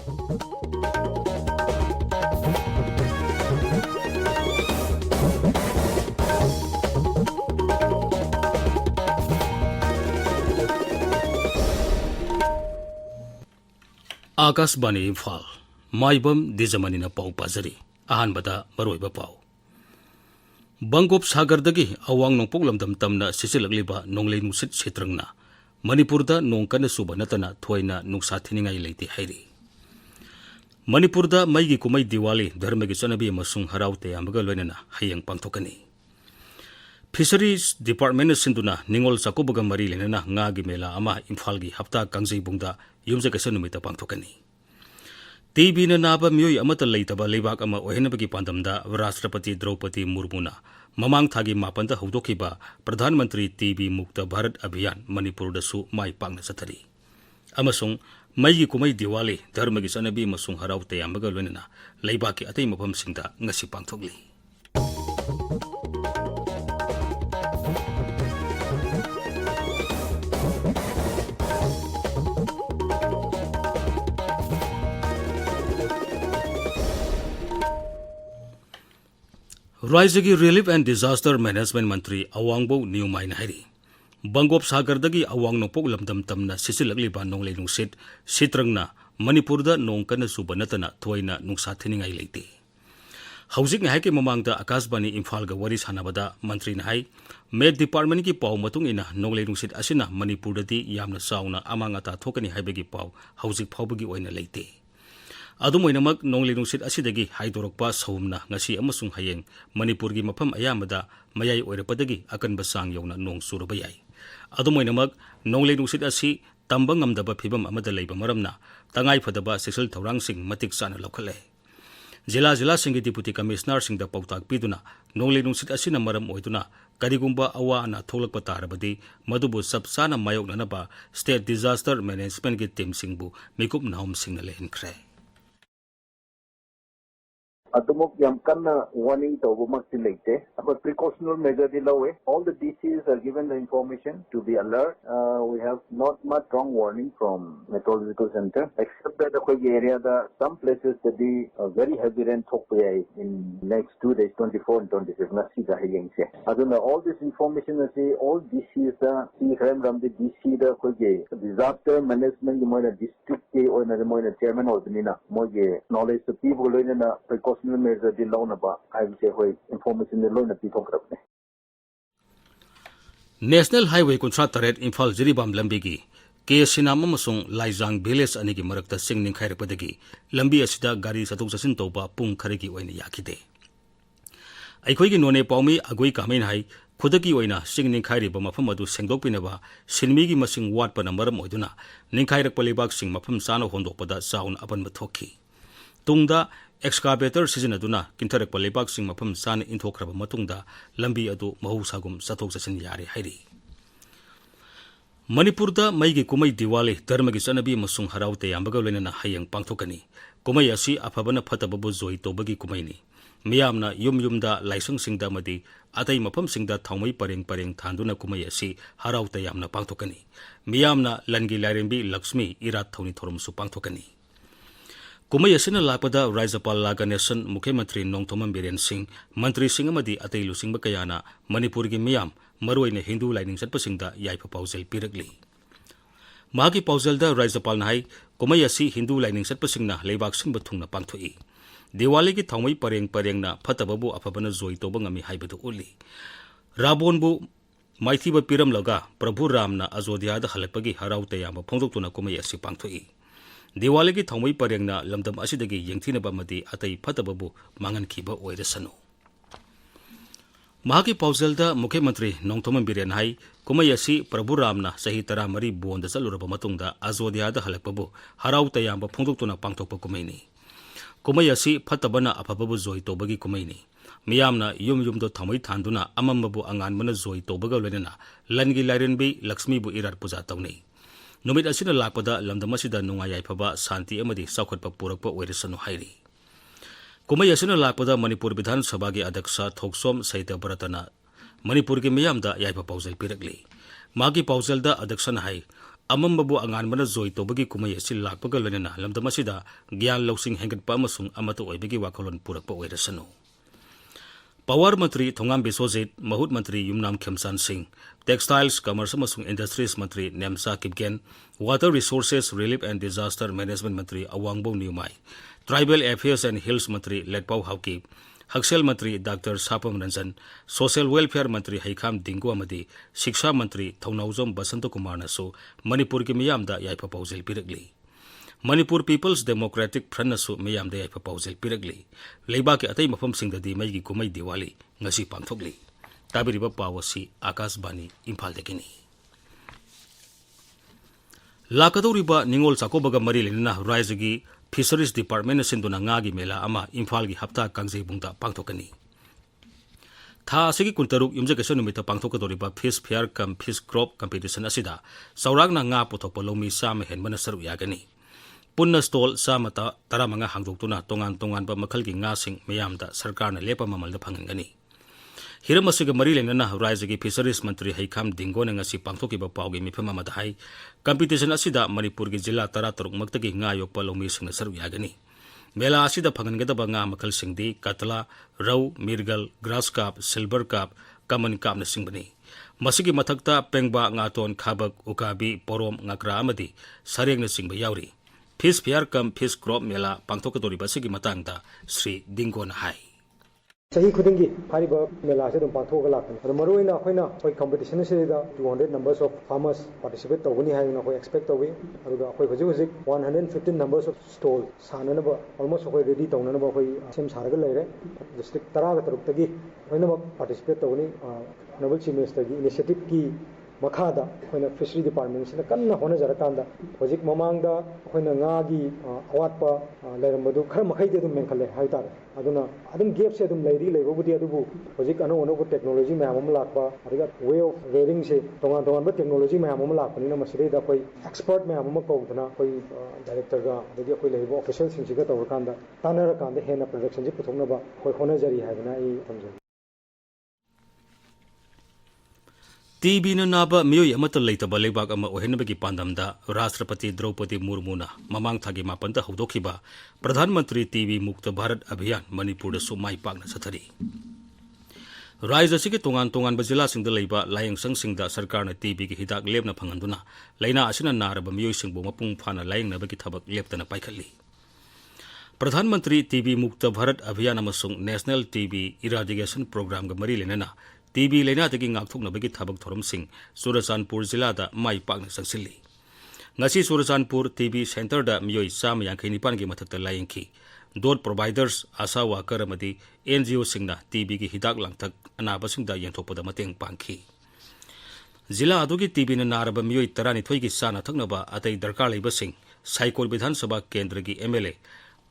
आकाशवाणी इम्फाल माइबम दिजमनी पाउ पाजरी अहानबदा मरोइबा पाउ बंगोप सागरदगी अवांग नोंपोक लमदम तमना सिसिलगलिबा नोंगलै नुसित क्षेत्रंगना मणिपुरदा नोंग कन्ना सुबा नतना थोइना नुक्सा थिनिंगाई लेते हाइरि मणिपुरदा मईगी कुमई दिवाली धर्मगी चनबी अमसुंग हराउ तयामगा लोइनना हयंग पांगथोकनी फिशरीज डिपार्टमेंट सिंदुना निंगोल चाकोबगा मरी लेनना ngaगी मेला अमा इम्फालगी हप्ता कांगजैबुंगदा युमजगस नुमिता पांगथोकनी टीबीना नाबा मियोय अमता लेतबा लेबाक अमा ओहेनबगी पांदमदा राष्ट्रपति द्रौपदी मुर्मुना ममांग थागी मापनदा हौदोखिबा प्रधानमंत्री टीबी मुक्त भारत अभियान मणिपुरदसु माई पांगना चथरी अमसुंग मईगी कुमई दिवाली धर्मगी चनबी अमसुंग हराउ तयामगा लोइनना लेबाकी अतै मफमसिंगदा ngasi पांगथोकली राज्य की रिलीफ एंड डिजास्टर मैनेजमेंट मंत्री अवांगबो न्यूमाइन हाइरी बंगोप सागरदगी अवांग नोंपोक लमदम तमना सिसिलगलिबा नोंगलै नुसित सित्रंगना मणिपुरदा नोंग कन्ना सुबा नतना थोइना नुक्सा थिनिंगाई लेते हौजिक हाइके ममांगदा आकाशवाणी इम्फालगा वरी सानाबदा मंत्री हाइ मेट डिपार्टमेंट की पाउ मतुंग इना नोंगलै नुसित असिना मणिपुरददी यामना चाउना अमांगाता थोकनी हाइबगी पाउ हौजिक फाउबगी ओइना लेते अदुमोइनमक नोंगलै नुसित असिदगी हाइदोरकपा सौमना ngasi अमसुंग हयेंग मणिपुरगी मफम अयामदा मयाई ओइरपदगी अकनबा सांग यौना नोंग सुरबा याई अदुमोइनमक नोंगलै नुसित असि तंबा ngamdaba फिबम अमदा लेबा मरमना तंगाई फदबा सेक्सुअल थौरांगसिंग मतिक चाना लौखले जिला जिला सिंगी डिप्यूटी कमिश्नर सिंगदा पौताक पिदुना नोंगलै नुसित असिना मरम ओइदुना करिगुंबा अवा अना थोलकपा तारबदी मदुबु सब साना मायोगननबा स्टेट डिजास्टर मैनेजमेंट की टीम सिंगबु मिकुप नाम सिंगना लेहनख्रे Adumok yam kanna warning tawbumak leite. But precautionary measure dilawe. All the DCs are given the information to be alert. We have not much strong warning from meteorological center, except that the area some places that be very heavy rain in next 2 days, 24 and 25. Nasi gahiyeng se. Aduna all this information is all DCs ram the DC the disaster management moina district ke or na moina chairman or nina moye knowledge the people in a precaution measure di launa ba I will say hoy information ni loina pi thokrap ne National Highway Kuntra Taret Imphal Jiribam Lambigi ke sinam amasung Laijang village anigi marakta singning khairapodagi lambi asida gari satuk sasin toba pung kharigi oina yakide Aikhoi gi none paumi agoi kamin hai khudaki oina singning khairiba mafam adu sengdokpinaba sinmi gi masing watpa namaram oiduna ningkhairak palibak sing mafam sano hondokpada saun apan mathokhi tungda excavator sizinaduna kintarak palibak sing mafam san inthokraba matungda lambi adu mahusagum sathok sasin yare hairi Manipurda maigi kumai diwali dharmagi chanabi masung harau tayambaga loinana hayang pangthokani kumai asi afabana phatababu joi tobagi kumai ni miyamna yumda laisang singda madi atai mafam singda thaumai pareng thanduna kumai asi harau tayamna pangthokani miyamna langi lairembi lakshmi irat thauni thorum su pangthokani Kumai asina lakpada Rajapal Laga Nation Mukhyamantri Nongthomam Biren Singh Mantri Singh amadi atai lusingba kayana Manipurgi miyam maruaina Hindu laining satpasingda yaipa pausel pirakli Magi pauselda Rajapal nai kumai asi Hindu laining satpasingna leibak singba thungna pangthoi Diwali ki thaumai pareng na phatababu afabana joi toba ngami haibadu uli Rabonbu maithiba piram laga Prabhu Ramna Ajodhya da halakpagi harau tayamba phongdoktuna kumai asi pangthoi Diwali ki thaumai parengna lamdam asidagi yengthinaba madi atai phatababu mangan khiba oirasanu Mahaki pauselda Mukhyamantri Nongthomam Biren hai kumai asi Prabhu Ramna sahi 13 bonda chaluraba matungda Ajodhya da halakpabu harau tayamba phongdoktuna pangthokpa kumai ni kumai asi phatabana afababu joi tobagi kumai ni miyamna yumdo thamai thanduna amambabu anganbana joi tobaga loinana langi lairenbi Lakshmi bu irar puja tawnei Numit asina lakpada lamdamasida nunga yaifaba santi amadi saukhatpa purakpa oirasanu hairi Kumai asina lakpada Manipur Bidhan Sabha gi Adyaksha Thoksom Saita Bharatana Manipur gi miyamda yaifa pausel pirakli Magi pauselda Adyaksha hai amambabu anganbana zoi tobagi kumai asi lakpaga loinana lamdam asida gyan losing hengatpa amasung amato oibagi wakolon purakpa oirasanu. Power Mantri Thongam Biswajit, Mahut Mantri Yumnam Khemsan Singh, Textiles, Commerce Amasung Industries Mantri Nemsa Kipgen, Water Resources, Relief and Disaster Management Mantri Awangbo Niumai, Tribal Affairs and Hills Mantri Letpau Hauki, Haksel Mantri Dr. Sapam Ranjan, Social Welfare Mantri Haikam Dingo Amadi, Shiksha Mantri Thaunauzom Basanto Kumar Nasu, Manipur ki miyamda yai proposal piragli. Manipur People's Democratic Front nasu miyamda yai proposal piragli. Leiba ki atay mafam singdadi may gi kumay Diwali ngasi pangthogli. Tabiriba pawasi Akashbani Imphal dekini. Lakadoriba ningol sakobaga marilina raizagi Fisheries Department na sinduna ngagi mela ama Imphal gi hapta kangzei bungta pangthokani. Tha asigi kuntaruk yumjagasa numita pangthokadoriba Fish Fair kam Fish Crop Competition asida sauragna nga puthokpa lomi sama henbana saru yagani. Punna stall samata taramanga hangdoktuna tongan ba makhalgi nga sing miyamda sarkarna lepa mamalda phangangani. Hiramasiga marilena raizagi Fisheries Mantri Haikam Dingo na ngasi pangthokiba pawgi mifama madahai competition asida Manipur gi jilla 13 maktagi nga yokpa lomi singna saru yagani. Mela asida phangangadaba nga makhal singdi katla, rau, mirgal, grass carp, silver carp, common carp na singbani. Masigi mathakta pengba ngaton khabak ukabi porom ngakra amadi sareng na singba yauri. Fish Fair kam Fish Crop Mela pangthokadoriba sigi matangda Sri Dingo na hai. Sahi khudingi hariba mela se dum pangthoka lakani ado maruina khoina khoi competition se da 200 numbers of farmers participate tawani haina khoi expect tawi aduga khoi hojik 115 numbers of stall sananaba almost khoi ready tawnanaba khoi sem saraga leire district 13 tagi khoina participate tawani novel semester gi initiative ki makhada khoina fishery department sina kanna hona jarakanda hojik mamangda khoina nga gi awatpa leirambadu khara makhai de dum menkhale haitare aduna adum gap se dum leiri leibobudi adubu hojik ano technology ma amam lakpa ariga way of rearing se tongan ba technology ma amam lakpani na masire da koi expert ma amam ko dana koi director ga adigi koi leibo official sing siga tawrakanda tanara kanda hena production ji puthokna ba koi hona jari haidana I tamje TB na naba miyoy amata leitaba leibak ama ohenabagi pandamda Rashtrapati Draupadi Murmu na mamang thagi mapanta hudokhiba Pradhan Mantri TB Mukta Bharat Abhiyan Manipur da sumai pakna sathari. Raija sigi tongan ba jila singda leiba layang sang singda sarkar na TB ki hidak lebna phanganduna laina asina naraba miyoy singbo mapung phana layang na bagi thabak leptana paikhalli. Pradhan Mantri TB Mukta Bharat Abhiyan amasung National TB Eradication Program ga mari lenana TB Lena taking up from the Bigit Habak Thorum Singh, Surasanpur Zilada, my partner Saxili. Nasi Surasanpur TB Center da Myoy Sam Yankinipangi Matata Layanki. Dot providers Asawa Karamadi, NGO Singna, TB ki Hidak Langtak, Anabasing da Yantopo da Mateng Panki. Zila Adugi TB Naraba Myoy Tarani Twigi Sana Tangnaba at a Darkali Basing, Saikol Bidhan Sabak Kendragi MLA,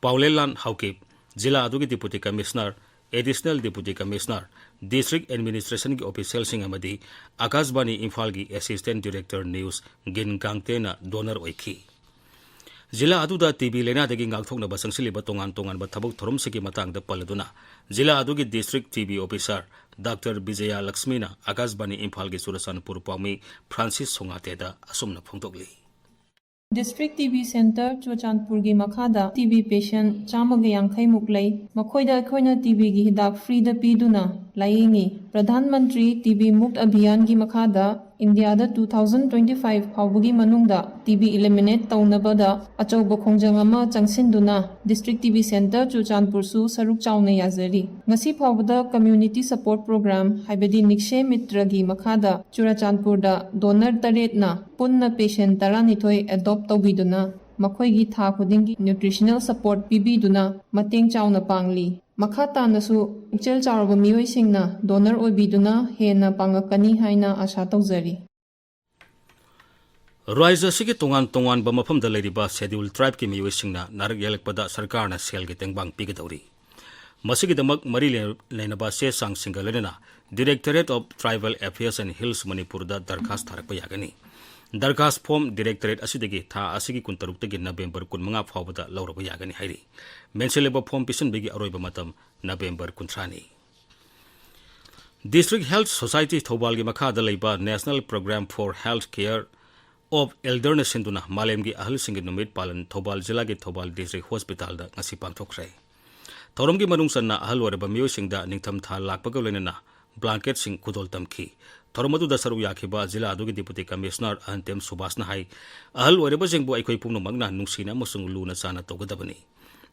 Paulelan Haukip, Zila Adugi Deputy Commissioner, Additional Deputy Commissioner, District Administration ki official sing amadi Akashbani Imphal ki Assistant Director News Gin Gangte na donor oiki. Zila aduda TB lena dagi ngakthok na basang siliba tongan ba thabok thorom sigi matang da paladuna. Zila adu ki District TB Officer Dr. Vijaya Lakshmi na Akashbani Imphal ki Surasanpur Pawmi Francis Songate da asumna phongtokli. District TB Center Chochandpur gi makhada TB patient chamaga yankhai muklai makhoida khoina TB gi hidak free da piduna layingi Pradhan Mantri TB Mukt Abhiyan gi makhada India da 2025 phawbugi manungda TB eliminate taunabada achauba khongjang ama changsinduna District TB Center Chochandpur su saruk chauna yazari ngasi phawbada community support program haibadi nikshe mitra gi makhada Churachandpur da donor taret na punna patient taranithoi adopt tawbiduna makhoigi tha khudingi nutritional support pibiduna mateng chauna pangli makhata nasu uchel charaba miyoi singna donor oibiduna hena pangakani haina asha tawjari. Raija sigi tongan ba mafam da leiriba schedule tribe ki miyoi singna narak yalakpada sarkar na sel gi tengbang pigadauri. Masigi damak mari leinaba se sang singalenena Directorate of Tribal Affairs and Hills Manipur da darkhas tharakpa yagani. Darkhas form Directorate asidagi tha asigi kuntaruk tagi November 15 phawbada lauraba yagani hairi. Menseleba form pisan begi aroiba matam November 13. District Health Society Thobal gi makhada leiba National Program for Health Care of Elderne Sinduna Malemgi Ahal Singi Numit Palan Thobal Jilagi Thobal District Hospital da ngasi pangthokre. Thoromgi manungsanna ahal wareba miyosingda ningtham tha lakpaga loinana blanket sing kudol tamki. Thoromadu da saru yakhiba jila adugi deputy commissioner Antem Subasna hai ahal wareba jingbu aikoi pumnumagna nungsina amasung luna sana togadabani.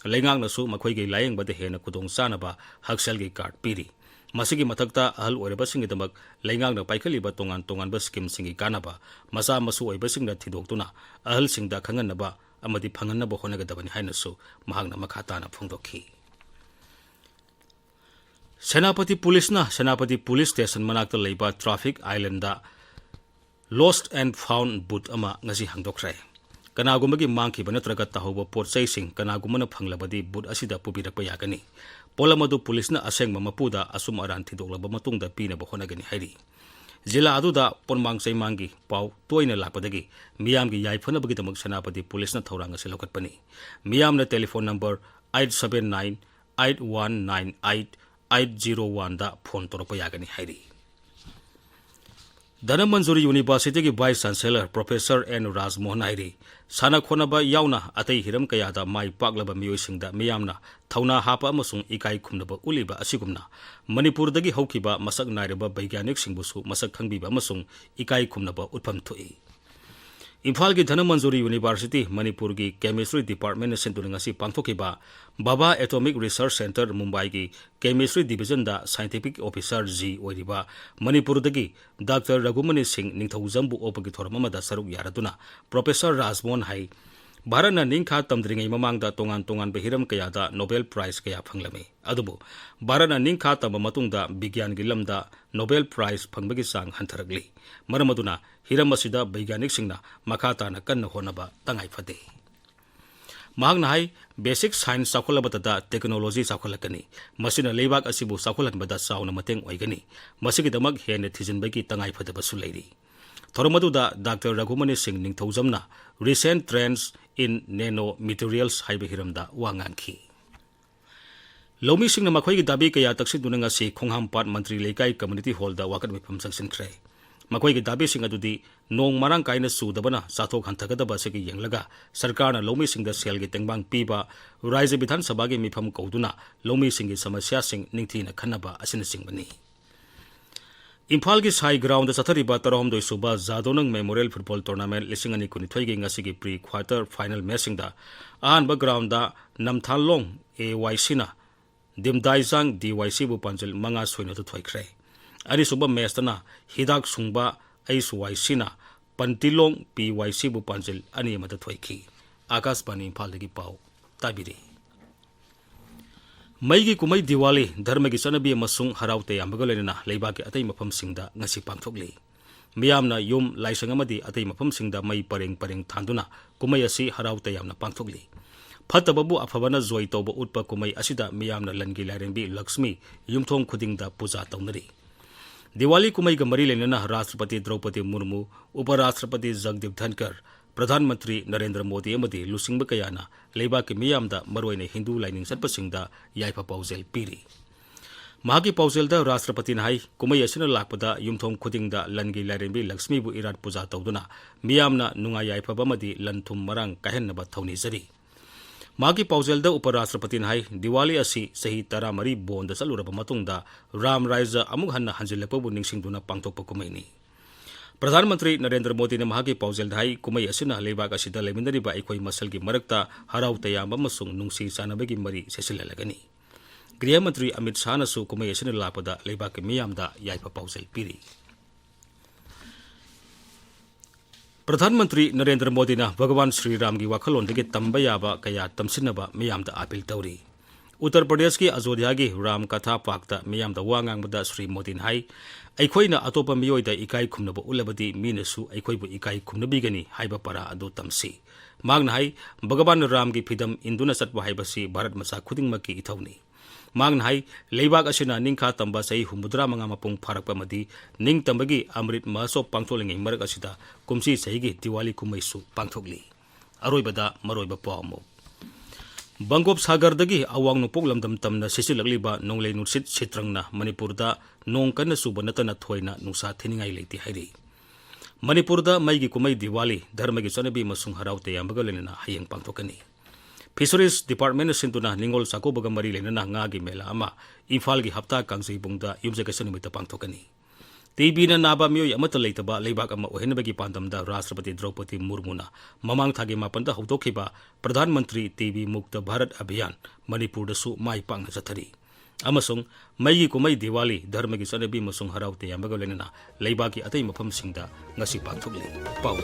Lengang nasu makhoi layeng bade hena kudong sana ba hakselgi card piri. Masigi mathakta ahal wareba singidamak lengang na paikaliba tongan ba scheme singi kanaba masa masu oiba singna thidoktuna ahal singda khanganaba amadi phanganaba honagadabani hainasu mahangna makhatana phongdokhi. Senapati Police Station manakta leiba traffic island da lost and found boot ama ngasi hangdokre. Kanagumagi mangki banatraga tahoba portsai sing kanagumana phanglabadi boot asida pubirakpa yagani. Polamadu police na aseng mamapuda asum aran thidoklaba matungda pina ba honagani hairi. Jila aduda ponmang sai mangi pau toina lapadagi miyamgi yaifana bagi tamak Senapati Police na thauranga selokatpani. Miyam na telephone number 879-8198-801 da phone torpa yagani hairi. Dhanmanjuri University ki Vice Chancellor Professor N. Rajmohan hairi sana khonaba yauna atai hiram kayada mai paklaba miyoisingda miyamna thauna hapa amasung ikai khumnaba uliba asigumna Manipur dagi haukiba masak nairaba baigyanik singbusu masak khangbiba amasung ikai khumnaba utpham thoi. Imphal ki Dhanmanjuri University Manipur ki Chemistry Department Sentulingasi pangthokiba Baba Atomic Research Center Mumbai ki Chemistry Division da Scientific Officer G oiriba Manipur dagi Dr. Raghumani Singh Ningthaujambu opagi thoramamada saruk yaraduna Professor Rajmohan hai Bharana ningkha tamdringai mamangda tongan behiram kayada Nobel Prize kaya phanglami adubu Bharana ningkha tamba matungda bigyan gi lamda Nobel Prize phangbagi sang hantharagli maramaduna hiram asida baigyanik singna makata na kanna honaba tangai phade mahakna hai basic science sakolabata technology sakolakani masina leibak asibu sakolanbada sauna mateng oigani masigi damak hene thijinbagi tangai phadaba su leiri Thoromadu da Dr. Raghumani Singh Ningthaujamna recent trends in nano materials haiba hiramda wangangki Lomi Singh na makhoi gi dabi kaya taksiduna ngasi Khongham Pat Mantri Leikai Community Hall da wakat mifam sangsinkhre makhoi gi dabi sing adudi nong marang kaina sudabana sathok hantagadaba segi yenglaga sarkarna Lomi Singh da sel gi tengbang piba Raijya Vidhan Sabha gi mifam kauduna Lomi Singh gi samasya sing ningthina khanaba asina singbani Imphal ki sai ground da sathariba tarom doi suba Zadonang Memorial Football Tournament lisingani kunithoi gi ngasi gi pre quarter final match da an ba ground da Namthalong AYC na Dimdaizang DYC bu panjil manga soina tu thoikre ani suba match na hidak sungba AYC na Pantilong PYC bu panjil ani mata thoiki Akas Bani Imphal gi pau tabiri Maigi kumai Diwali dharma gi sanabi amasung haraute yambagolena leiba ki atai mafam singda ngasi pangthokli miyamna yum laisang amadi atai mafam singda mai pareng thanduna kumai asi haraute yamna pangthokli phatababu afabana joy toba utpa kumai asida miyamna langi lairembi Lakshmi yumthong khudingda puja taunari Diwali kumai ga mari lenana Rashtrapati Draupadi Murmu Uparashtrapati Jagdeep Dhankar Pradhan Mantri Narendra Modi amadi lusingba kayana leiba ki miyamda maroina Hindu laining satpasingda yaifa paujel piri mahagi paujelda Rashtrapati na hai kumai asina lakpada yumthong khudingda langi lairembi Lakshmi bu irat puja tauduna miyamna nunga yaifa bamadi lanthum marang kahenna ba thauni jari mahagi paujelda Uparashtrapati na hai Diwali asi sahi tara mari bonda saluraba matungda Ram Raija amuk hanna hanjilakpa bu ningsingduna pangthokpa kumaini Pradhan Mantri Narendra Modi ne mahagi paujel dhai kumai asina leibak asida leminariba aikoi masalgi marakta harau tayamba masung nungsi sanabagi mari sesilalagani Griha Mantri Amit Shah nasu kumai asina lapada leibak miyamda yaipa paujel piri Pradhan Mantri Narendra Modi na Bhagavan Sri Ram gi wakhalon degi tamba yaba kaya tamsinaba miyamda apil tauri Uttar Pradesh ki Ajodhya gi Ram Katha Pakta miyamda wangangbada Sri Modi hai Aikhoina atopa miyoida ikai khumnaba ulabadi minasu aikhoibu ikai khumnabigani haiba para adu tamsi magna hai Bhagavan Ram gi phidam induna satwa haibasi Bharat macha khudingmaki ithauni magna hai leibak asina ningkha tamba sai humudra manga mapung pharakpa madi ning tambagi Amrit Mahotsav pangtholingai marak asida kumsi saigi Diwali kumaisu pangthokli aroibada maroiba pawmo Bangop Sagar dagi awang nupok lamdam tamna sisilakliba nonglei nursit sitrangna Manipurda nong kana suba natana thoina nungsa thiningai leiti hairi Manipurda maigi kumai Diwali dharma gi chanabi masung haraute yambaga lenana hayang pangthokani. Fisheries Department sintuna ningol sakobaga mari lenana nga gi mela ama Imphal gi hapta kangjei bungda yumjaka sanimita pangthokani. TV na naba mioy amata leitaba leibak ama ohenbagi pandamda Rashtrapati Draupadi Murmuna mamang thagi mapanda hautokiba Pradhan Mantri TV Mukta Bharat Abhiyan Manipur da su mai pang jathari. Amasung maigi kumai Diwali dharma gi chanabi masung haraute yambaga lenana leibaki atai mafam singda ngasi pangthokli. Pau